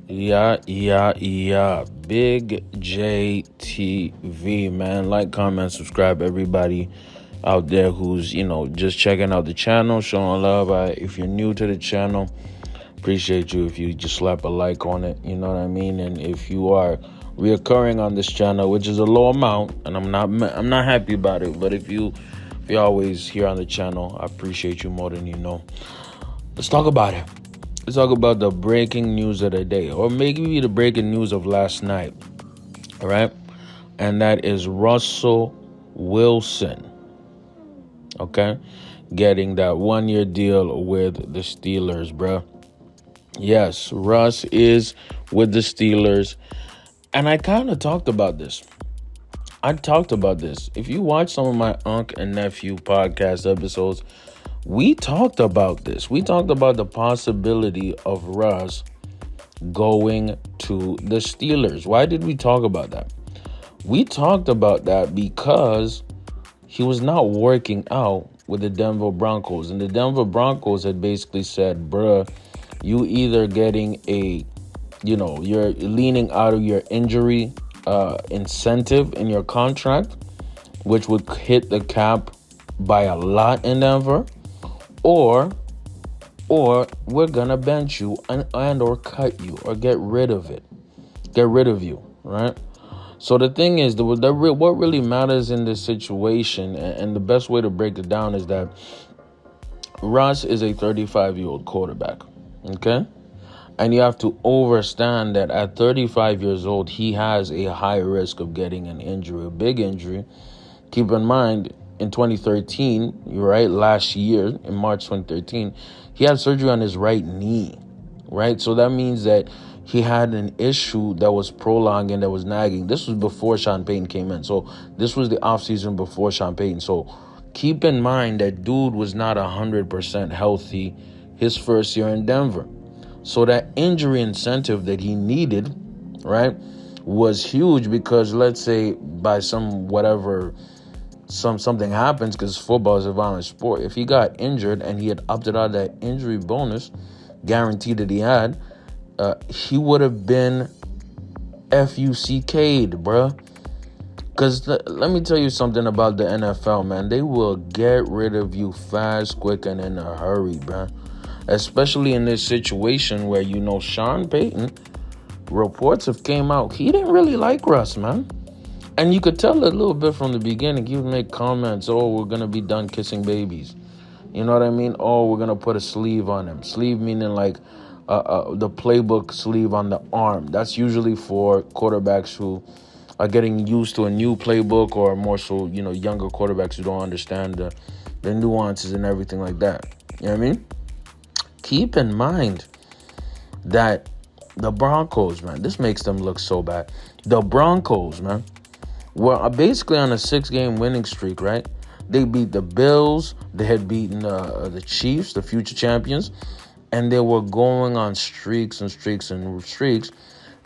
Yeah. Big JTV, man. Like, comment, subscribe, everybody out there who's, just checking out the channel, showing love. If you're new to the channel, appreciate you if you just slap a like on it, you know what I mean? And if you are reoccurring on this channel, which is a low amount, and I'm not happy about it, but if you're always here on the channel, I appreciate you more than you know. Let's talk about it. Let's talk about the breaking news of the day, or maybe the breaking news of last night, all right? And that is Russell Wilson, okay? Getting that 1-year deal with the Steelers, bro. Yes, Russ is with the Steelers, and I kind of talked about this. If you watch some of my Unc and Nephew podcast episodes, we talked about this. We talked about the possibility of Russ going to the Steelers. Why did we talk about that? We talked about that because he was not working out with the Denver Broncos. And the Denver Broncos had basically said, bruh, you either getting you're leaning out of your injury incentive in your contract, which would hit the cap by a lot in Denver, or we're gonna bench you and or cut you or get rid of you, right? So the thing is, what really matters in this situation, and the best way to break it down is that Russ is a 35-year-old quarterback, okay? And you have to understand that at 35 years old, he has a high risk of getting an injury, a big injury. Keep in mind, in 2013, right, last year, in March 2013, he had surgery on his right knee, right? So that means that he had an issue that was prolonged and that was nagging. This was before Sean Payton came in. So this was the offseason before Sean Payton. So keep in mind that dude was not 100% healthy his first year in Denver. So that injury incentive that he needed, right, was huge because let's say by something happens, because football is a violent sport. If he got injured and he had opted out of that injury bonus guaranteed that he had, he would have been FUCK'd, bruh. Because let me tell you something about the NFL, man. They will get rid of you fast, quick, and in a hurry, bruh. Especially in this situation where, Sean Payton, reports have came out, he didn't really like Russ, man. And you could tell a little bit from the beginning. He would make comments, we're going to be done kissing babies. You know what I mean? We're going to put a sleeve on him. Sleeve meaning like the playbook sleeve on the arm. That's usually for quarterbacks who are getting used to a new playbook, or more so, younger quarterbacks who don't understand the nuances and everything like that. You know what I mean? Keep in mind that the Broncos, man, this makes them look so bad. The Broncos, man, were basically on a 6-game winning streak, right? They beat the Bills. They had beaten the Chiefs, the future champions. And they were going on streaks. And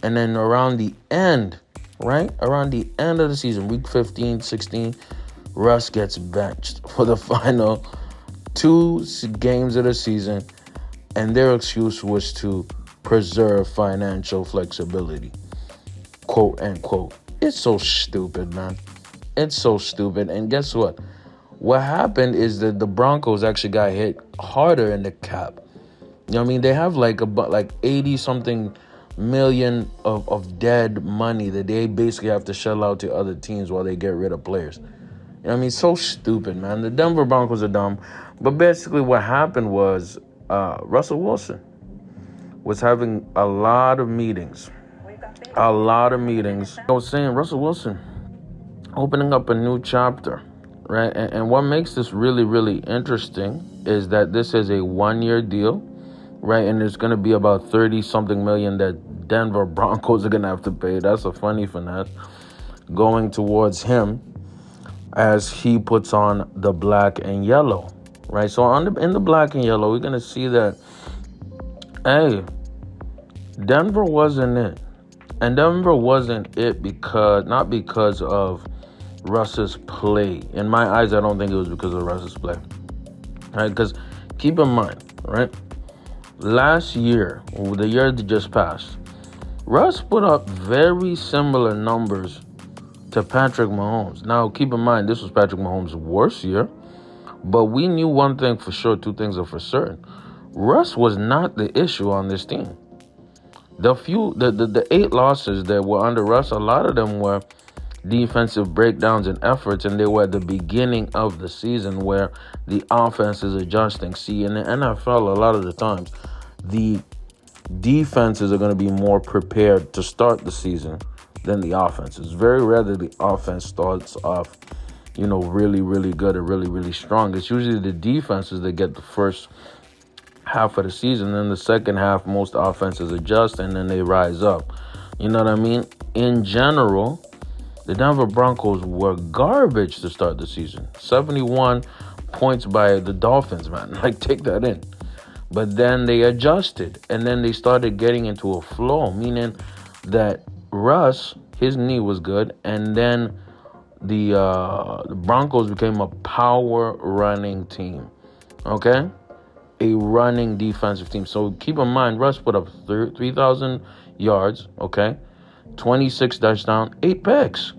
then around the end, right? Around the end of the season, week 15, 16, Russ gets benched for the final 2 games of the season. And their excuse was to preserve financial flexibility, quote unquote. It's so stupid, man. It's so stupid. And guess what? What happened is that the Broncos actually got hit harder in the cap. You know what I mean? They have like 80-something million of dead money that they basically have to shell out to other teams while they get rid of players. You know what I mean? So stupid, man. The Denver Broncos are dumb. But basically what happened was Russell Wilson was having a lot of meetings. I was saying Russell Wilson opening up a new chapter, right? And what makes this really, really interesting is that this is a 1-year deal, right? And there's going to be about 30-something million that Denver Broncos are going to have to pay. That's a funny finesse going towards him as he puts on the black and yellow, right? So in the black and yellow, we're going to see that, hey, Denver wasn't it. And Denver wasn't it not because of Russ's play. In my eyes, I don't think it was because of Russ's play. Right? Because keep in mind, right? Last year, the year that just passed, Russ put up very similar numbers to Patrick Mahomes. Now, keep in mind, this was Patrick Mahomes' worst year, but we knew one thing for sure, two things are for certain. Russ was not the issue on this team. The 8 losses that were under Russ, a lot of them were defensive breakdowns and efforts, and they were at the beginning of the season where the offense is adjusting. See, in the NFL, a lot of the times, the defenses are going to be more prepared to start the season than the offense. It's very rare that the offense starts off, really, really good or really, really strong. It's usually the defenses that get the first half of the season. Then the second half, most offenses adjust and then they rise up. You know what I mean? In general, the Denver Broncos were garbage to start the season. 71 points by the Dolphins, man. Like, take that in. But then they adjusted, and then they started getting into a flow, meaning that Russ, his knee was good, and then the Broncos became a power running team, okay? A running defensive team. So keep in mind, Russ put up 3,000 yards, okay? 26 touchdowns, 8 picks.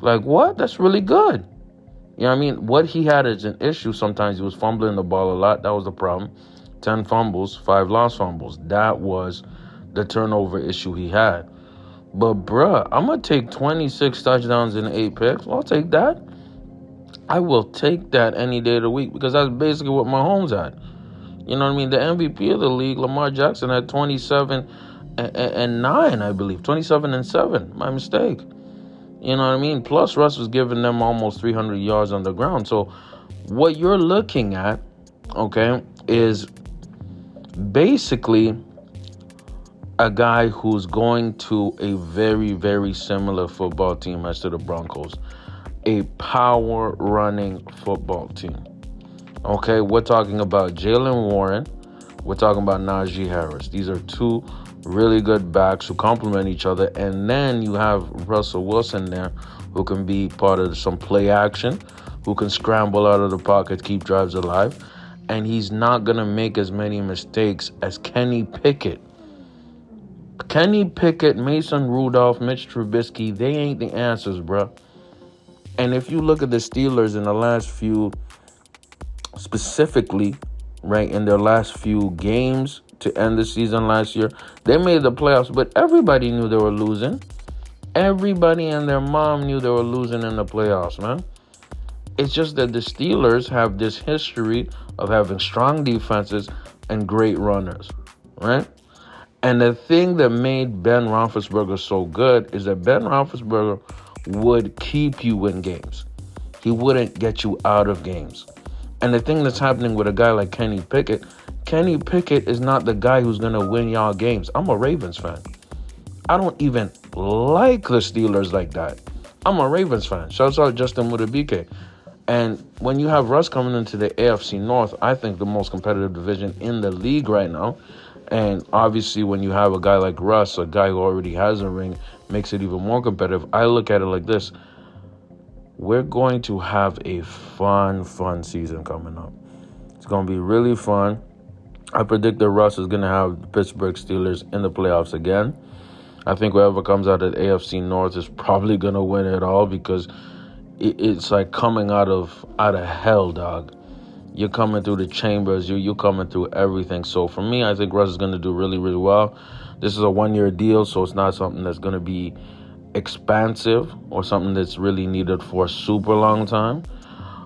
Like, what? That's really good. You know what I mean? What he had is an issue. Sometimes he was fumbling the ball a lot. That was the problem. 10 fumbles, 5 lost fumbles. That was the turnover issue he had. But, bruh, I'm going to take 26 touchdowns and 8 picks. I'll take that. I will take that any day of the week because that's basically what Mahomes had. You know what I mean? The MVP of the league, Lamar Jackson, had 27 and 9, I believe. 27 and 7. My mistake. You know what I mean? Plus, Russ was giving them almost 300 yards on the ground. So, what you're looking at, okay, is basically a guy who's going to a very, very similar football team as to the Broncos. A power running football team. Okay, we're talking about Jalen Warren. We're talking about Najee Harris. These are two really good backs who complement each other. And then you have Russell Wilson there who can be part of some play action, who can scramble out of the pocket, keep drives alive. And he's not going to make as many mistakes as Kenny Pickett. Kenny Pickett, Mason Rudolph, Mitch Trubisky, they ain't the answers, bro. And if you look at the Steelers in the last few, specifically, right, in their last few games to end the season last year, they made the playoffs, but everybody knew they were losing. Everybody and their mom knew they were losing in the playoffs, man. It's just that the Steelers have this history of having strong defenses and great runners, right? And the thing that made Ben Roethlisberger so good is that Ben Roethlisberger would keep you in games. He wouldn't get you out of games. And the thing that's happening with a guy like Kenny Pickett is not the guy who's going to win y'all games. I'm a Ravens fan. I don't even like the Steelers like that. I'm a Ravens fan. Shouts out Justin Mutabike. And when you have Russ coming into the AFC North, I think the most competitive division in the league right now. And obviously when you have a guy like Russ, a guy who already has a ring, makes it even more competitive. I look at it like this. We're going to have a fun season coming up. It's going to be really fun. I predict that Russ is going to have the Pittsburgh Steelers in the playoffs again. I think whoever comes out of the AFC North is probably going to win it all because it's like coming out of hell, dog. You're coming through the chambers. You're coming through everything. So for me, I think Russ is going to do really, really well. This is a 1-year deal, so it's not something that's going to be expansive or something that's really needed for a super long time.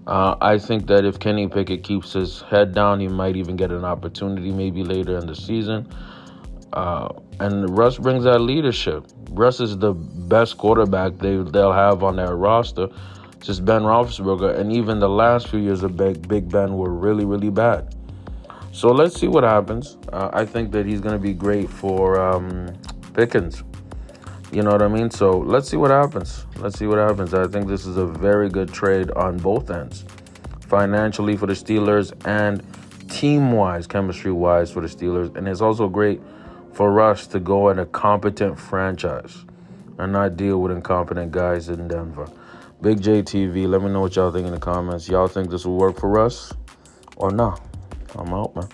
I think that if Kenny Pickett keeps his head down, he might even get an opportunity maybe later in the season. And Russ brings that leadership. Russ is the best quarterback they'll have on their roster. Just Ben Roethlisberger, and even the last few years of Big Ben were really, really bad. So let's see what happens. I think that he's going to be great for Pickens. You know what I mean? So let's see what happens. I think this is a very good trade on both ends. Financially for the Steelers and team-wise, chemistry-wise for the Steelers. And it's also great for Russ to go in a competent franchise and not deal with incompetent guys in Denver. Big J TV, let me know what y'all think in the comments. Y'all think this will work for us or no? I'm out, man.